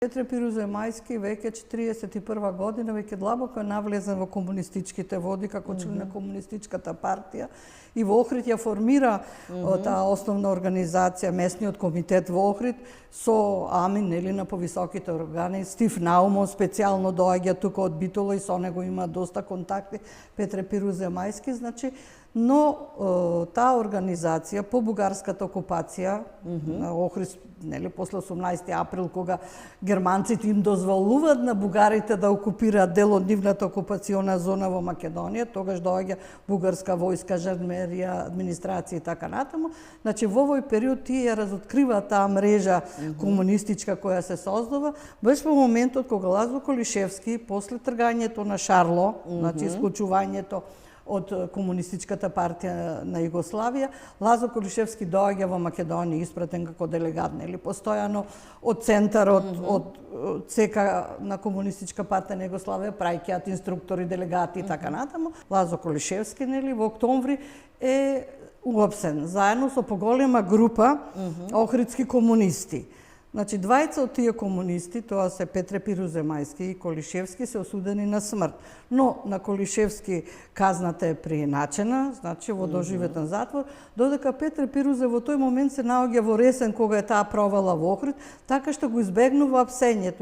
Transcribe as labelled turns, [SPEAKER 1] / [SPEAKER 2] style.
[SPEAKER 1] Петре Пируземајски веќе 41 година веќе длабоко навлезен во комунистичките води како член на комунистичката партија и во Охрид ја формира таа основна организација, местниот комитет во Охрид со Амин, нели, на повисоките органи. Стив Наумов специјално доаѓа тука од Битола и со него има доста контакти Петре Пируземајски, значи, но таа организација по бугарската окупација на Охрид, нели, после 18 април, кога германците им дозволуваат на бугарите да окупираат дел од нивната окупациона зона во Македонија, тогаш доаѓа бугарска војска, жандармерија, администрација и така натаму. Значи, во овој период тие ја разоткриваат таа мрежа комунистичка која се создава, баш во моментот кога Лазо Колишевски, после тргањето на Шарло, значи исклучувањето од комунистичката партија на Југославија, Лазо Колишевски доаѓа во Македонија, испратен како делегат, нели, постојано од центарот, од цека на комунистичка партија на Југославија, праќаат инструктори, делегати и така натаму. Лазо Колишевски, нели, во октомври е уапсен, заедно со поголема група охридски комунисти. Значи, двајца од тие комунисти, тоа се Петре Пируземајски и Колишевски, се осудени на смрт. Но на Колишевски казната е прииначена, значи во доживотен затвор, додека Петре Пирузе во тој момент се наоѓа во Ресен кога е таа провала во Охрид, така што го избегнува апсењето.